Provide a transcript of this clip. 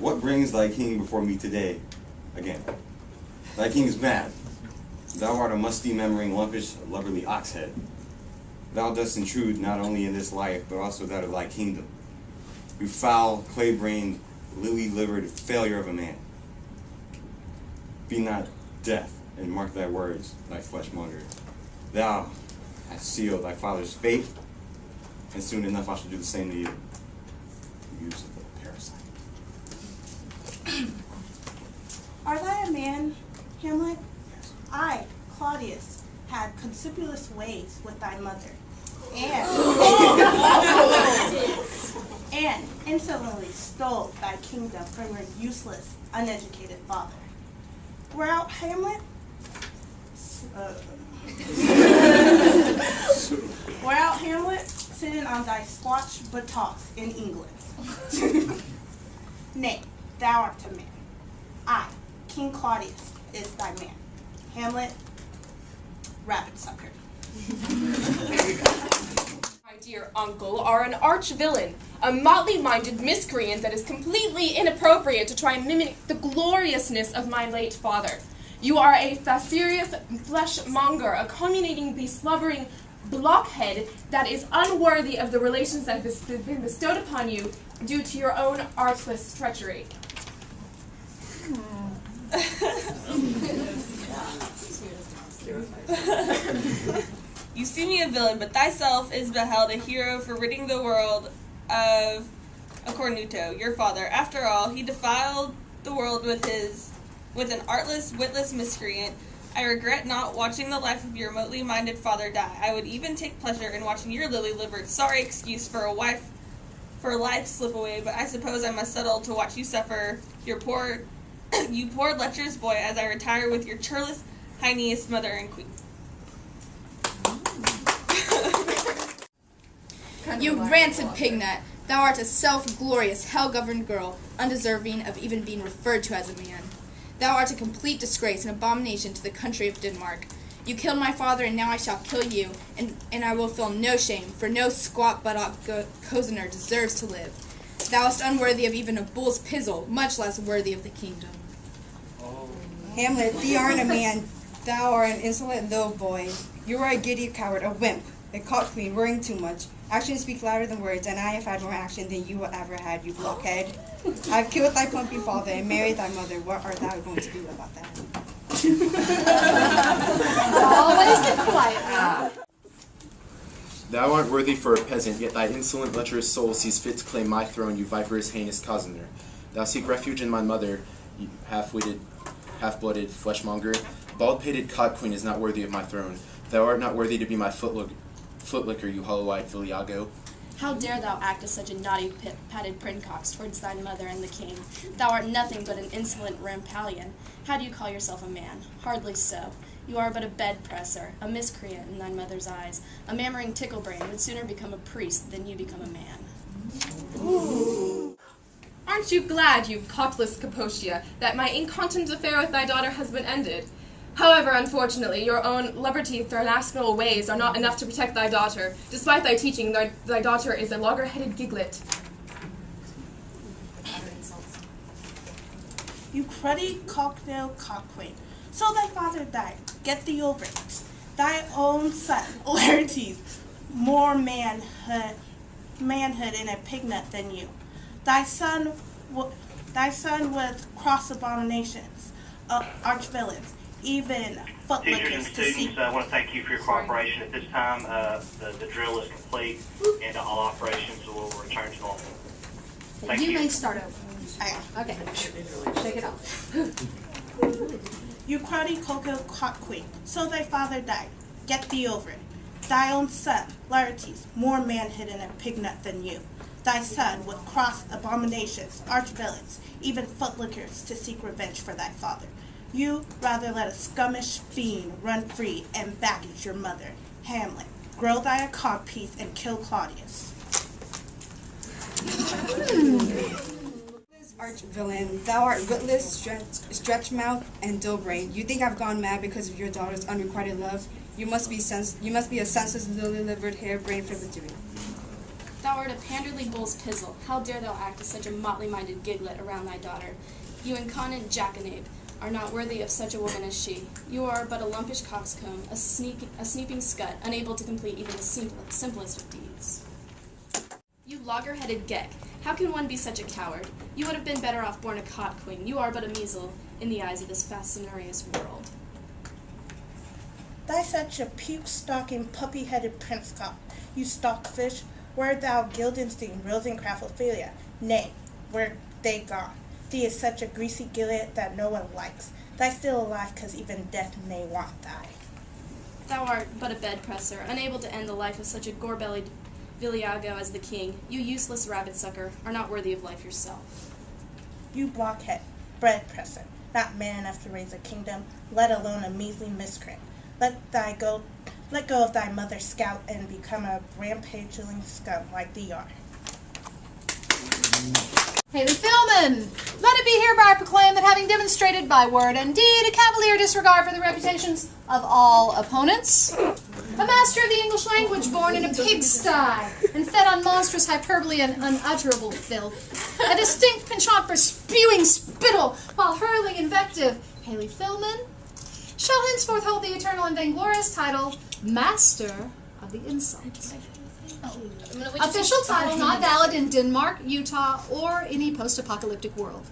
What brings thy king before me today? Again, thy king is mad. Thou art a musty-memorying, lumpish, lubberly oxhead. Thou dost intrude not only in this life, but also that of thy kingdom. You foul, clay-brained, lily-livered failure of a man. Be not deaf, and mark thy words, thy fleshmonger. Thou hast sealed thy father's fate, and soon enough I shall do the same to you. Use of the parasite. Are thou a man, Hamlet? I, Claudius, had conspicuous ways with thy mother, and insolently stole thy kingdom from your useless, uneducated father. Whereout Hamlet? Whereout Hamlet, sitting on thy squatch buttocks in England. Nay, thou art a man. I, King Claudius, is thy man. Hamlet, rabbit sucker. My dear uncle are an arch-villain, a motley-minded miscreant that is completely inappropriate to try and mimic the gloriousness of my late father. You are a facetious flesh-monger, a culminating, beslubbering blockhead that is unworthy of the relations that have been bestowed upon you due to your own artless treachery. You see me a villain, but thyself is beheld a hero for ridding the world of a Cornuto, your father. After all, he defiled the world with an artless, witless miscreant. I regret not watching the life of your remotely minded father die. I would even take pleasure in watching your lily-livered, sorry excuse for life slip away, but I suppose I must settle to watch you suffer, you poor lecherous boy, as I retire with your churlish, heiniest mother and queen. You rancid pignut! Thou art a self-glorious, hell-governed girl, undeserving of even being referred to as a man. Thou art a complete disgrace and abomination to the country of Denmark. You killed my father, and now I shall kill you, and I will feel no shame, for no squat buttock cozener deserves to live. Thou art unworthy of even a bull's pizzle, much less worthy of the kingdom. Hamlet, thee art a man. Thou art an insolent little boy. You are a giddy coward, a wimp, a cock queen, worrying too much. Actions speak louder than words, and I have had more action than you ever had, you blockhead. I have killed thy plumpy father and married thy mother. What art thou going to do about that? Always keep quiet now. Thou art worthy for a peasant, yet thy insolent, lecherous soul sees fit to claim my throne, you viperous, heinous cozener. Thou seek refuge in my mother, you half-witted, half-blooded fleshmonger. Bald-pated cock queen is not worthy of my throne. Thou art not worthy to be my footlicker, you hollow-eyed Filiago. How dare thou act as such a naughty padded princox towards thy mother and the king? Thou art nothing but an insolent rampallion. How do you call yourself a man? Hardly so. You are but a bed-presser, a miscreant in thy mother's eyes. A mammering ticklebrain would sooner become a priest than you become a man. Ooh. Aren't you glad, you cockless Capoccia, that my incontinent affair with thy daughter has been ended? However, unfortunately, your own liberty-thranascal ways are not enough to protect thy daughter. Despite thy teaching, thy daughter is a logger-headed giglet. You cruddy cocktail cockquain. So thy father died. Get thee over it. Thy own son, Laertes, more manhood in a pignut than you. Thy son with cross abominations, arch-villains, even footlickers to students, I want to thank you for your cooperation. At this time, the drill is complete, and all operations will return to normal. Thank you. You may start over. Okay. Shake it off. You cruddy cocoa cock queen. So thy father died. Get thee over it. Thy own son, Laertes, more manhood in a pignut than you. Thy son with cross abominations, arch-villains, even footlickers to seek revenge for thy father. You rather let a scummish fiend run free and baggage your mother. Hamlet, grow thy codpiece and kill Claudius. Arch-villain, thou art witless, stretch-mouth, and dull-brained. You think I've gone mad because of your daughter's unrequited love? You must be a senseless, lily-livered, hair-brained flipperdoodle. Thou art a Panderly bull's pizzle. How dare thou act as such a motley-minded giglet around thy daughter? You incontinent jackanape are not worthy of such a woman as she. You are but a lumpish coxcomb, a sneaping scut, unable to complete even the simplest of deeds. You logger-headed geck, how can one be such a coward? You would have been better off born a cot queen. You are but a measle in the eyes of this fascinarious world. Thy such a puke-stalking, puppy-headed prince-cock, you stockfish, where thou Guildenstern, Rosencraft, Ophelia, nay, where they gone? Thee is such a greasy gillet that no one likes. Thy still alive, 'cause even death may want thy. Thou art but a bed-presser, unable to end the life of such a gore-bellied Viliago as the king. You useless rabbit-sucker are not worthy of life yourself. You blockhead, bread-presser, not man enough to raise a kingdom, let alone a measly miscreant. Let go of thy mother's scout and become a rampaging scum like thee are. Haley Philman, let it be hereby proclaimed that having demonstrated by word and deed a cavalier disregard for the reputations of all opponents, a master of the English language born in a pigsty and fed on monstrous hyperbole and unutterable filth, a distinct penchant for spewing spittle while hurling invective, Haley Philman shall henceforth hold the eternal and vainglorious title Master of the Insult. Official title not valid in Denmark, Utah, or any post-apocalyptic world.